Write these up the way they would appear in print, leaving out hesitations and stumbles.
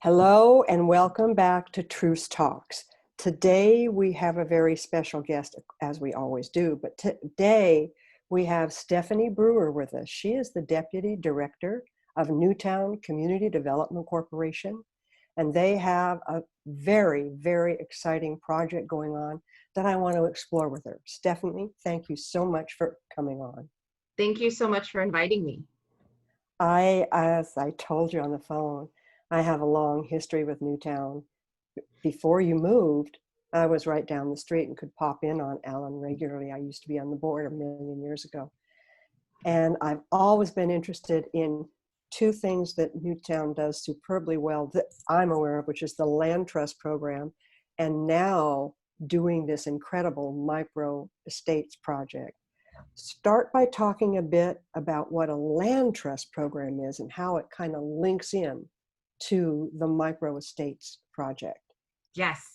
Hello and welcome back to Truce Talks. Today we have a very special guest, as we always do, but today we have Stephanie Brewer with us. She is the Deputy Director of Newtown Community Development Corporation, and they have a very, very exciting project going on that I want to explore with her. Stephanie, thank you so much for coming on. Thank you so much for inviting me. As I told you on the phone, I have a long history with Newtown. Before you moved, I was right down the street and could pop in on Alan regularly. I used to be on the board a million years ago. And I've always been interested in two things that Newtown does superbly well that I'm aware of, which is the land trust program, and now doing this incredible micro estates project. Start by talking a bit about what a land trust program is and how it kind of links in to the micro estates project. Yes,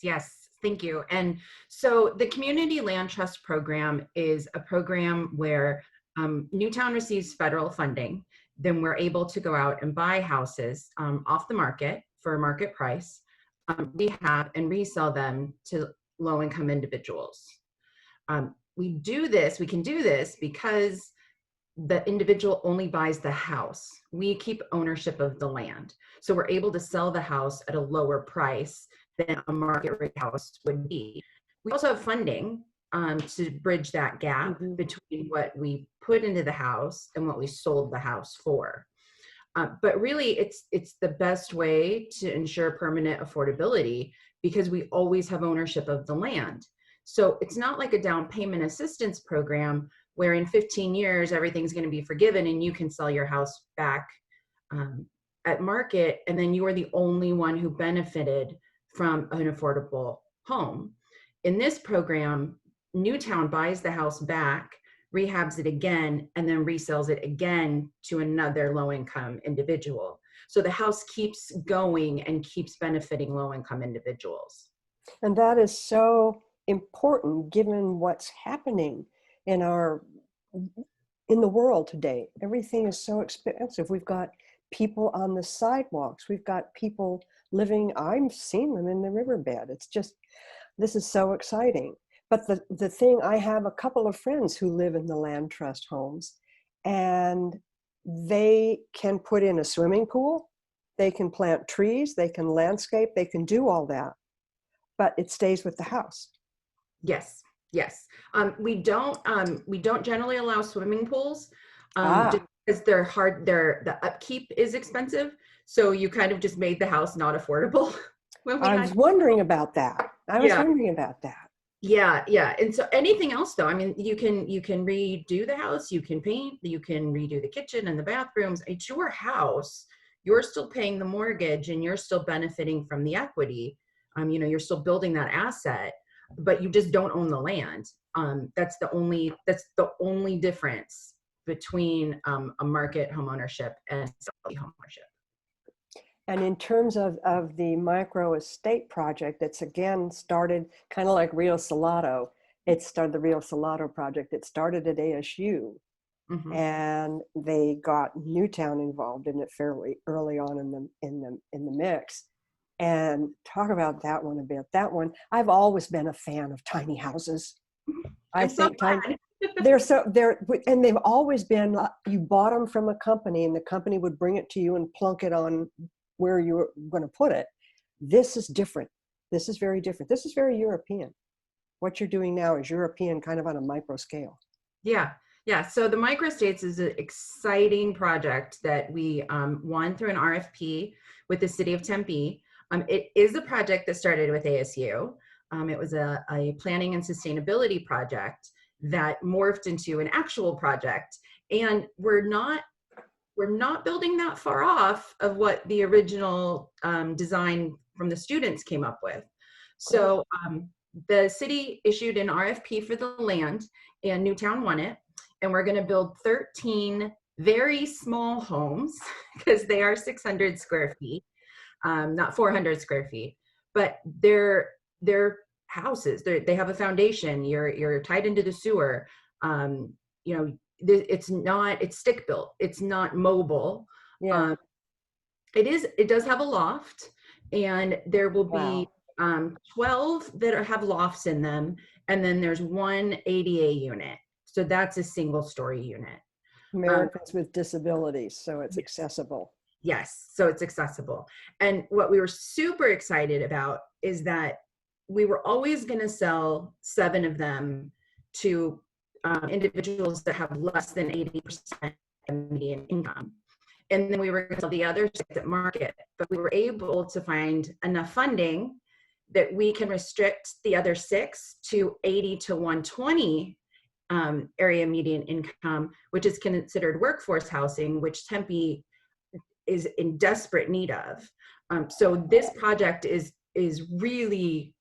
thank you. And so the Community Land Trust Program is a program where Newtown receives federal funding. Then we're able to go out and buy houses off the market for a market price, rehab and resell them to low-income individuals. We can do this because the individual only buys the house. We keep ownership of the land. So we're able to sell the house at a lower price than a market rate house would be. We also have funding to bridge that gap between what we put into the house and what we sold the house for. But really, it's the best way to ensure permanent affordability because we always have ownership of the land. So it's not like a down payment assistance program where in 15 years, everything's going to be forgiven and you can sell your house back at market. And then you are the only one who benefited from an affordable home. In this program, Newtown buys the house back, rehabs it again, and then resells it again to another low-income individual. So the house keeps going and keeps benefiting low-income individuals. And that is so important given what's happening in the world today. Everything is so expensive. We've got people on the sidewalks. We've got people living, I've seen them in the riverbed. It's just, this is so exciting. But the thing, I have a couple of friends who live in the land trust homes, and they can put in a swimming pool, they can plant trees, they can landscape, they can do all that, but it stays with the house. Yes. We don't generally allow swimming pools just because they're hard. The upkeep is expensive. So you kind of just made the house not affordable. I was wondering about that. Yeah. And so anything else though, I mean, you can redo the house, you can paint, you can redo the kitchen and the bathrooms. It's your house. You're still paying the mortgage and you're still benefiting from the equity. You're still building that asset, but you just don't own the land. That's the only difference between a market homeownership and homeownership. And in terms of the micro estate project, that's again started kind of like Rio Salado. The Rio Salado project. It started at ASU, and they got Newtown involved in it fairly early on in the mix. And talk about that one a bit. That one, I've always been a fan of tiny houses. I think and they've always been, you bought them from a company and the company would bring it to you and plunk it on where you were going to put it. This is different. This is very different. This is very European. What you're doing now is European, kind of on a micro scale. Yeah. So the microestates is an exciting project that we won through an RFP with the city of Tempe. It is a project that started with ASU. It was a planning and sustainability project that morphed into an actual project. And we're not building that far off of what the original design from the students came up with. So the city issued an RFP for the land and Newtown won it. And we're going to build 13 very small homes because they are 600 square feet. Not 400 square feet, but they're houses. They have a foundation. You're tied into the sewer. It's stick built. It's not mobile. Yeah. It does have a loft. And there will be Wow. 12 that have lofts in them, and then there's one ADA unit. So that's a single story unit. Americans with disabilities, so it's accessible. Yes, so it's accessible. And what we were super excited about is that we were always going to sell 7 of them to individuals that have less than 80% median income. And then we were going to sell the other 6 at market, but we were able to find enough funding that we can restrict the other 6 to 80 to 120 area median income, which is considered workforce housing, which Tempe is in desperate need of. So this project is really,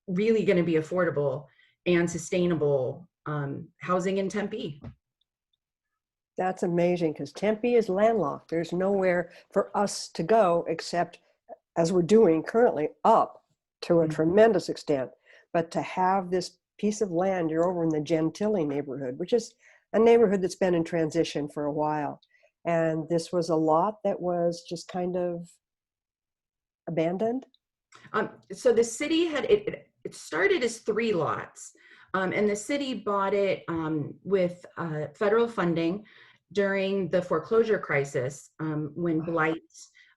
really going to be affordable and sustainable housing in Tempe. That's amazing, because Tempe is landlocked. There's nowhere for us to go except, as we're doing currently, up to a tremendous extent. But to have this piece of land, you're over in the Gentilly neighborhood, which is a neighborhood that's been in transition for a while. And this was a lot that was just kind of abandoned. So the city had, it started as 3 lots. And the city bought it with federal funding during the foreclosure crisis, when blight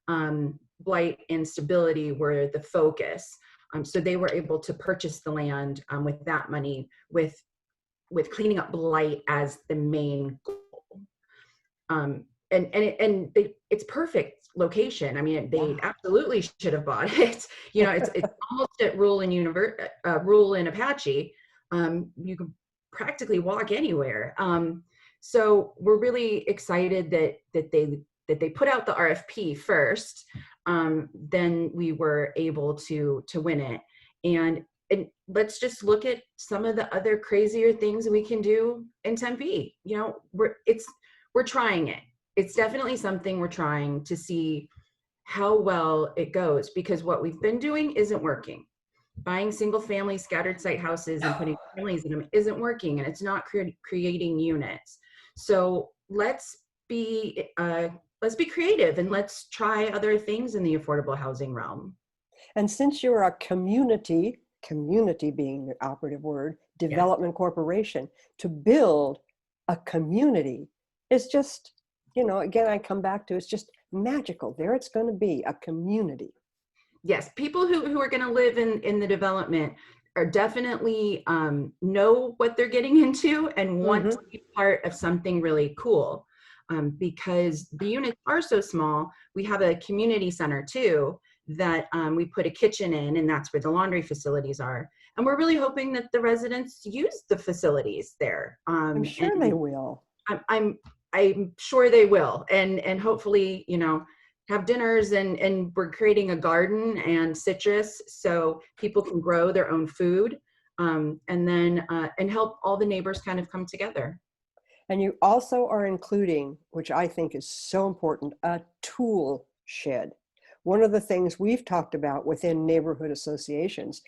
and stability were the focus. So they were able to purchase the land with that money, with cleaning up blight as the main goal. It's perfect location. I mean, they absolutely should have bought it. You know, it's almost at Rural and Apache. You can practically walk anywhere. So we're really excited that they put out the RFP first. Then we were able to win it. And let's just look at some of the other crazier things we can do in Tempe. You know, we're trying it. It's definitely something we're trying to see how well it goes, because what we've been doing isn't working. Buying single family scattered site houses and putting families in them isn't working, and it's not creating units. So let's be creative, and let's try other things in the affordable housing realm. And since you're a community being the operative word, development corporation, to build a community is just, you know, again, I come back to, it's just magical. There it's going to be a community. Yes, people who are going to live in the development are definitely know what they're getting into and want to be part of something really cool. Because the units are so small. We have a community center too that we put a kitchen in, and that's where the laundry facilities are. And we're really hoping that the residents use the facilities there. I'm sure they will. I'm sure they will, and hopefully, you know, have dinners, and we're creating a garden and citrus so people can grow their own food, and then and help all the neighbors kind of come together. And you also are including, which I think is so important, a tool shed. One of the things we've talked about within neighborhood associations,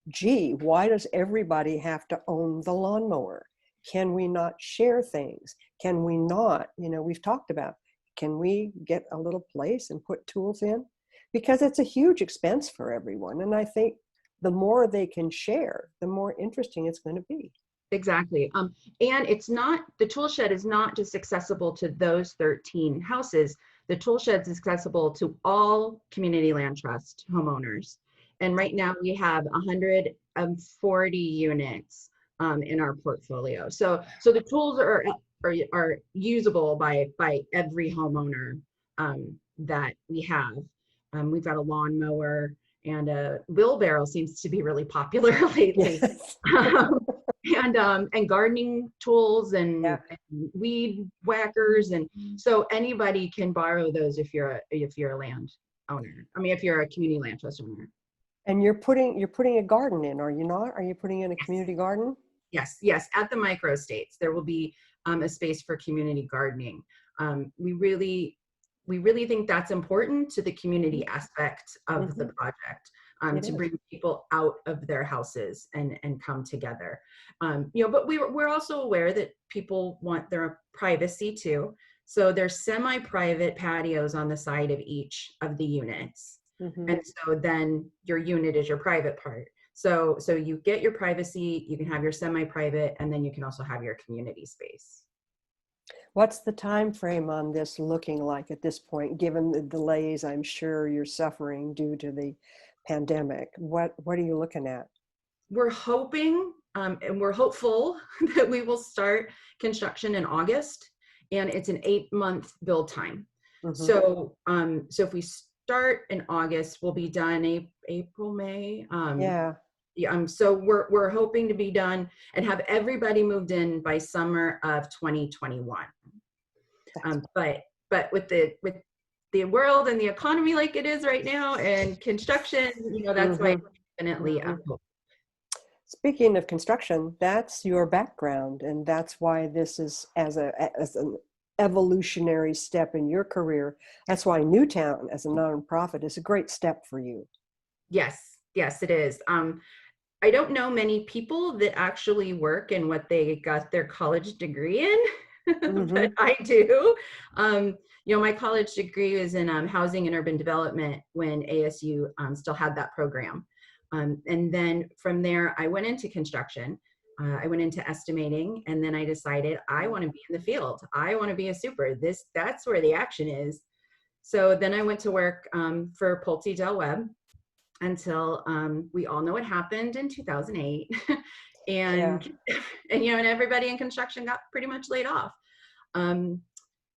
gee, why does everybody have to own the lawnmower? Can we not share things? Can we not, you know, we've talked about, can we get a little place and put tools in? Because it's a huge expense for everyone. And I think the more they can share, the more interesting it's going to be. Exactly. And it's not, the tool shed is not just accessible to those 13 houses. The tool shed is accessible to all community land trust homeowners. And right now we have 140 units in our portfolio. So the tools are usable by every homeowner that we have. We've got a lawnmower, and a wheelbarrow seems to be really popular lately. Yes. And gardening tools and weed whackers, and so anybody can borrow those if you're a land owner. I mean, if you're a community land trust owner. And you're putting a garden in, are you not? Are you putting in a community garden? Yes. At the micro states, there will be a space for community gardening. We really think that's important to the community aspect of the project, to bring people out of their houses and come together. You know, but we're also aware that people want their privacy too. So there's semi-private patios on the side of each of the units. Mm-hmm. And so then your unit is your private part. So you get your privacy, you can have your semi-private, and then you can also have your community space. What's the time frame on this looking like at this point, given the delays I'm sure you're suffering due to the pandemic? What are you looking at? We're hoping and we're hopeful that we will start construction in August, and it's an 8-month build time. Mm-hmm. So if we start in August, we'll be done April, May. Yeah. Yeah, so we're hoping to be done and have everybody moved in by summer of 2021. That's But with the world and the economy like it is right now and construction, that's why mm-hmm. it's definitely a Mm-hmm. hope. Speaking of construction, that's your background, and that's why this is as an evolutionary step in your career. That's why Newtown as a nonprofit is a great step for you. Yes, it is. I don't know many people that actually work in what they got their college degree in, Mm-hmm. but I do. My college degree was in housing and urban development when ASU still had that program. And then from there, I went into construction. I went into estimating, and then I decided I want to be in the field. I want to be a super. That's where the action is. So then I went to work for Pulte Del Webb until we all know what happened in 2008. Yeah. and and everybody in construction got pretty much laid off.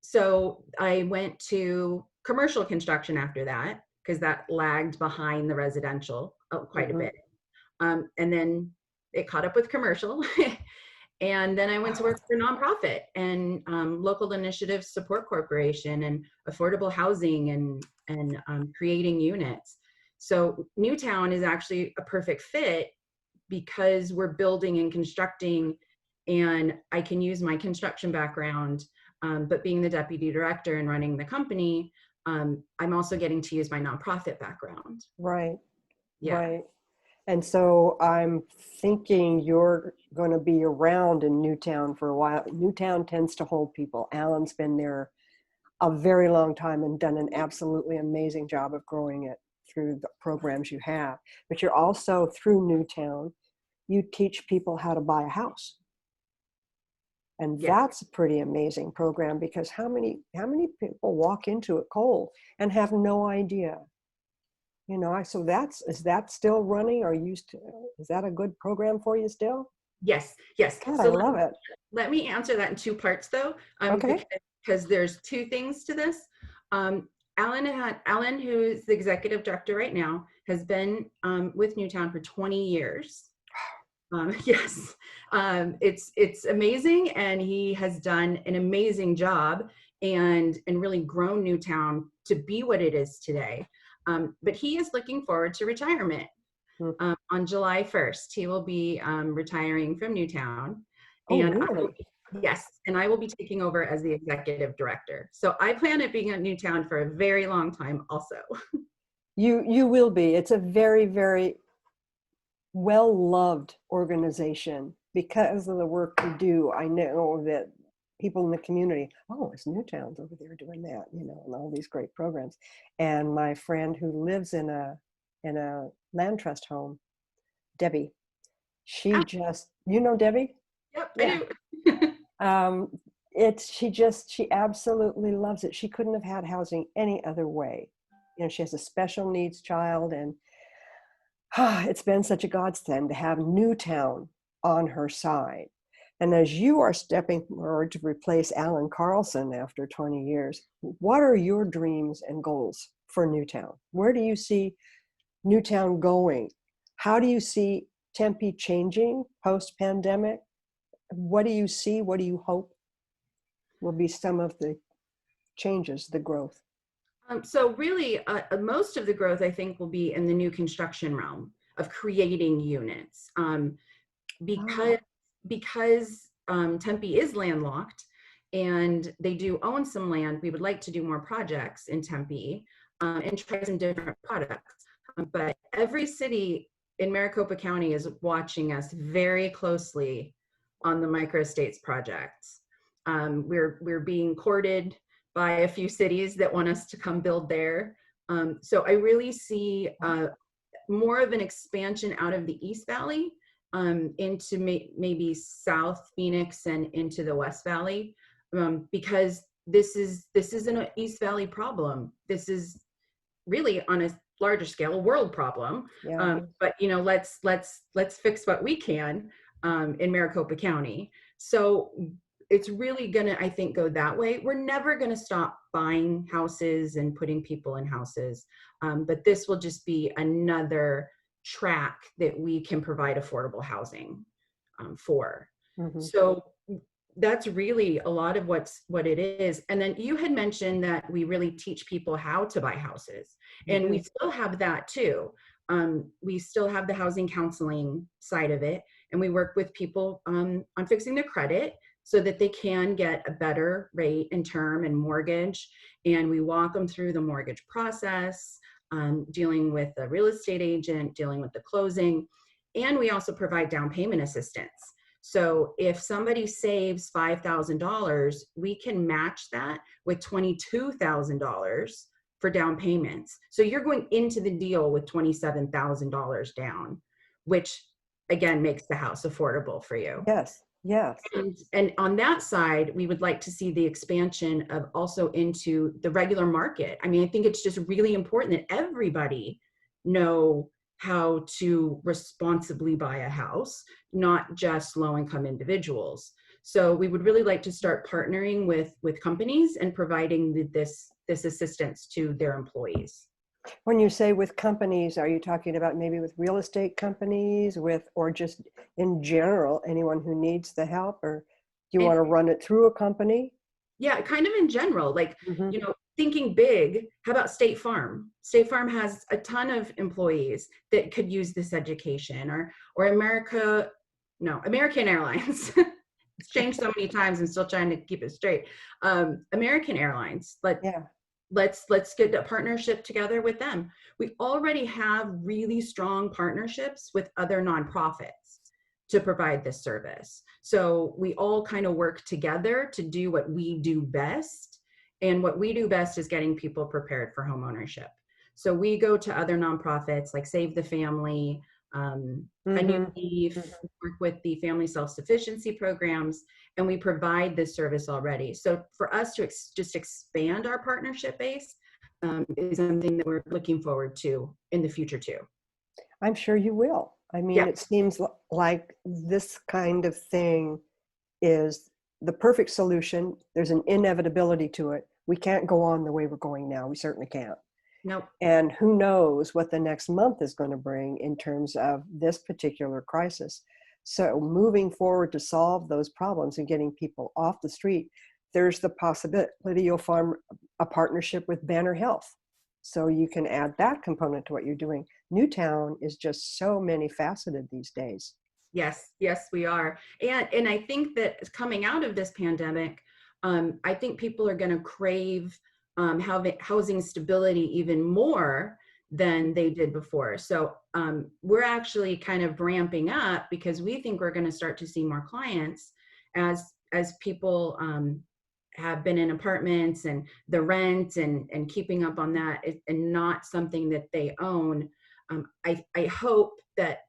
So I went to commercial construction after that, because that lagged behind the residential quite a Mm-hmm. bit. And then it caught up with commercial. And then I went to work for nonprofit and local initiative support corporation and affordable housing and creating units. So Newtown is actually a perfect fit because we're building and constructing, and I can use my construction background, but being the deputy director and running the company, I'm also getting to use my nonprofit background. Right. Yeah. Right. And so I'm thinking you're going to be around in Newtown for a while. Newtown tends to hold people. Alan's been there a very long time and done an absolutely amazing job of growing it through the programs you have. But you're also, through Newtown, you teach people how to buy a house. And Yes. that's a pretty amazing program, because how many people walk into it cold and have no idea? So is that still running? Is that a good program for you still? Yes. God, I So love it. let me answer that in two parts, though, Okay. because there's two things to this. Alan, who is the executive director right now, has been with Newtown for 20 years. Yes, it's amazing, and he has done an amazing job and really grown Newtown to be what it is today. But he is looking forward to retirement. Hmm. On July 1st, he will be retiring from Newtown. Oh, And really? yes, and I will be taking over as the executive director. So I plan on being at Newtown for a very long time also. You will be. It's a very, very well-loved organization because of the work you do. I know that people in the community, oh, it's Newtown's over there doing that, and all these great programs. And my friend who lives in a land trust home, Debbie, she Ah, just, Debbie? yep, I Yeah. do. Um, she absolutely loves it. She couldn't have had housing any other way. She has a special needs child, and it's been such a godsend to have Newtown on her side. And as you are stepping forward to replace Alan Carlson after 20 years, what are your dreams and goals for Newtown? Where do you see Newtown going? How do you see Tempe changing post-pandemic? What do you see? What do you hope will be some of the changes, the growth? So really, most of the growth, I think, will be in the new construction realm of creating units. because Oh, because Tempe is landlocked and they do own some land, we would like to do more projects in Tempe and try some different products. But every city in Maricopa County is watching us very closely on the microestates projects. We're being courted by a few cities that want us to come build there. So I really see more of an expansion out of the East Valley into maybe South Phoenix and into the West Valley, because this isn't an East Valley problem. This is really on a larger scale, a world problem. Yeah. But let's fix what we can in Maricopa County. So it's really gonna, I think, go that way. We're never gonna stop buying houses and putting people in houses, but this will just be another track that we can provide affordable housing for. Mm-hmm. So that's really a lot of what it is. And then you had mentioned that we really teach people how to buy houses, and we still have that too. We still have the housing counseling side of it, and we work with people on fixing their credit so that they can get a better rate and term and mortgage. And we walk them through the mortgage process, dealing with the real estate agent, dealing with the closing. And we also provide down payment assistance. So if somebody saves $5,000, we can match that with $22,000 for down payments. So you're going into the deal with $27,000 down, which again makes the house affordable for you. Yes, yes. And on that side, we would like to see the expansion of also into the regular market. I mean, I think it's just really important that everybody know how to responsibly buy a house, not just low-income individuals. So we would really like to start partnering with companies and providing this assistance to their employees. When you say with companies, are you talking about maybe with real estate companies, or just in general, anyone who needs the help, or do you want to run it through a company? Yeah, kind of in general, like, thinking big, how about State Farm? State Farm has a ton of employees that could use this education, or American Airlines. It's changed so many times. I'm still trying to keep it straight. American Airlines, let's get a partnership together with them. We already have really strong partnerships with other nonprofits to provide this service. So we all kind of work together to do what we do best. And what we do best is getting people prepared for home ownership. So we go to other nonprofits like Save the Family, A New Leaf, work with the family self-sufficiency programs, and we provide this service already. So for us to just expand our partnership base is something that we're looking forward to in the future too. I'm sure you will. I mean, It seems like this kind of thing is the perfect solution. There's an inevitability to it. We can't go on the way we're going now. We certainly can't. Nope. And who knows what the next month is going to bring in terms of this particular crisis. So moving forward to solve those problems and getting people off the street, there's the possibility you'll form a partnership with Banner Health. So you can add that component to what you're doing. Newtown is just so many faceted these days. Yes, we are. And I think that coming out of this pandemic, I think people are going to crave housing stability even more than they did before. So we're actually kind of ramping up because we think we're going to start to see more clients as people have been in apartments, and the rent and keeping up on that and not something that they own. I hope that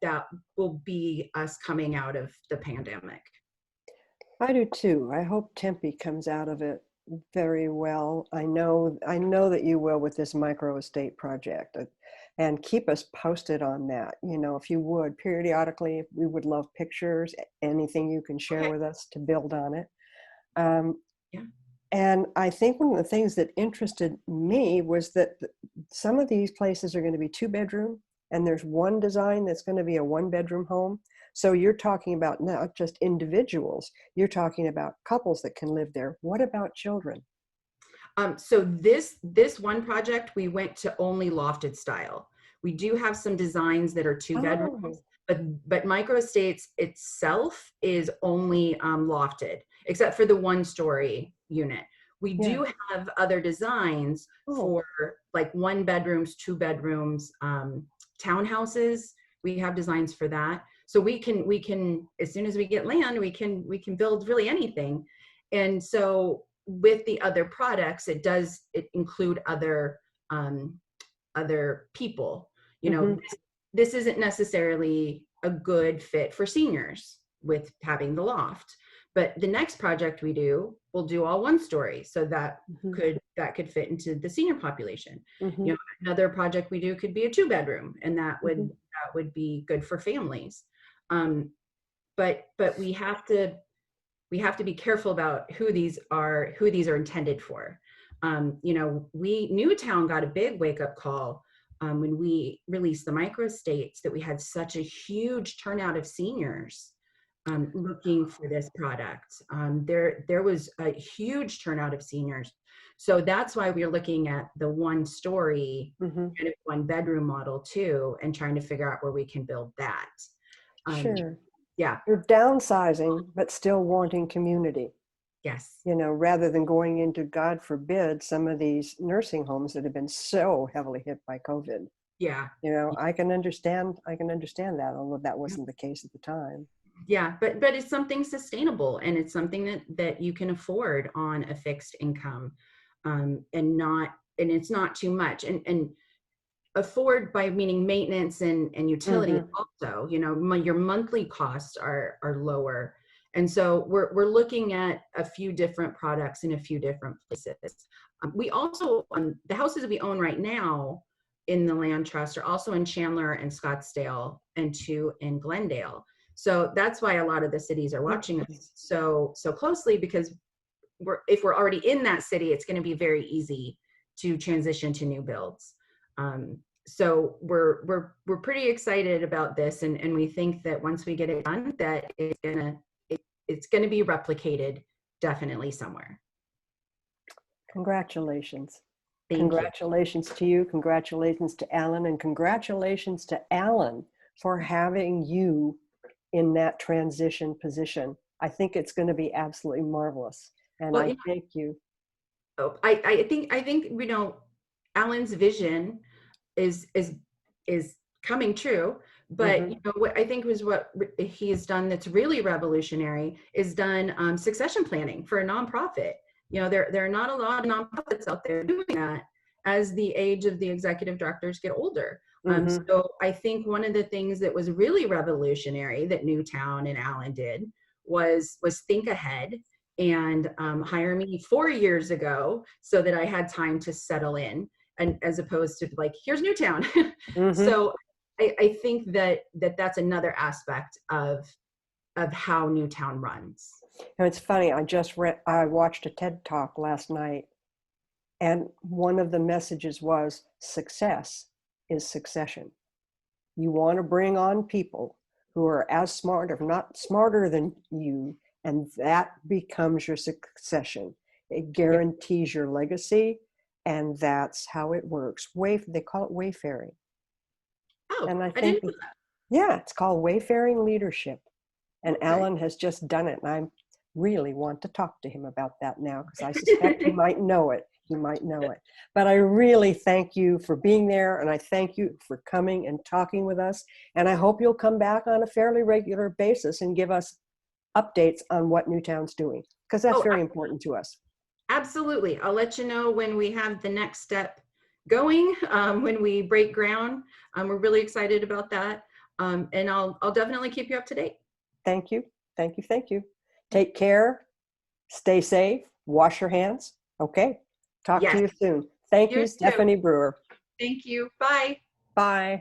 will be us coming out of the pandemic. I do too. I hope Tempe comes out of it very well. I know that you will with this micro estate project, and keep us posted on that. If you would, periodically, we would love pictures, anything you can share with us to build on it. And I think one of the things that interested me was that some of these places are going to be 2-bedroom, and there's one design that's going to be a 1-bedroom home. So you're talking about not just individuals, you're talking about couples that can live there. What about children? So this one project, we went to only lofted style. We do have some designs that are 2-bedrooms, but micro estates itself is only lofted, except for the 1-story unit. We do have other designs for like 1-bedrooms, 2-bedrooms, townhouses. We have designs for that. So we can, as soon as we get land, we can build really anything. And so with the other products, it include other other people. You know, Mm-hmm. this isn't necessarily a good fit for seniors with having the loft, but the next project we do, we'll do all one story, so that Mm-hmm. could fit into the senior population. Mm-hmm. You know, another project we do could be a 2-bedroom, and Mm-hmm. that would be good for families. But we have to be careful about who these are intended for. You know, Newtown got a big wake up call when we released the microstates, that we had such a huge turnout of seniors looking for this product. There was a huge turnout of seniors. So that's why we're looking at the one story, Mm-hmm. kind of 1-bedroom model too, and trying to figure out where we can build that. Sure. Yeah. You're downsizing, but still wanting community, Yes. you know, rather than going into, God forbid, some of these nursing homes that have been so heavily hit by COVID. Yeah. You know, I can understand that, although that wasn't the case at the time. Yeah, but it's something sustainable, and it's something that you can afford on a fixed income, and it's not too much, and afford by meaning maintenance and utility Mm-hmm. also. You know, your monthly costs are lower, and so we're looking at a few different products in a few different places. We also, the houses we own right now in the land trust are also in Chandler and Scottsdale, and 2 in Glendale. So that's why a lot of the cities are watching us so closely, because if we're already in that city, it's going to be very easy to transition to new builds. So we're pretty excited about this, and we think that once we get it done, that it's gonna be replicated definitely somewhere. Congratulations. Thank you. Congratulations to you. Congratulations to Alan, and congratulations to Alan for having you in that transition position. I think it's going to be absolutely marvelous. And Well, I thank you. I think you know, Alan's vision is coming true, but you Mm-hmm. know what I think was what he has done that's really revolutionary is done succession planning for a nonprofit. You know, there are not a lot of nonprofits out there doing that as the age of the executive directors get older. Mm-hmm. So I think one of the things that was really revolutionary that Newtown and Alan did was think ahead and hire me 4 years ago so that I had time to settle in, and as opposed to like, here's Newtown. Mm-hmm. So I think that's another aspect of how Newtown runs. And it's funny, I watched a TED Talk last night, and one of the messages was success is succession. You want to bring on people who are as smart, if not smarter than you, and that becomes your succession. It Yeah. guarantees your legacy, and that's how it works. They call it wayfaring. Oh, And I I think, didn't know yeah, it's called wayfaring leadership. And that. Alan has just done it. And I really want to talk to him about that now, because I suspect he Okay. might know it. He might know it. But I really thank you for being there. And I thank you for coming and talking with us. And I hope you'll come back on a fairly regular basis and give us updates on what Newtown's doing, because that's Oh, very important to us. absolutely. I'll let you know when we have the next step going, when we break ground. We're really excited about that. And I'll definitely keep you up to date. Thank you. Thank you. Thank you. Take care. Stay safe. Wash your hands. Okay. Talk to Yes, you soon. Thank you you, too. Stephanie Brewer. Thank you. Bye. Bye.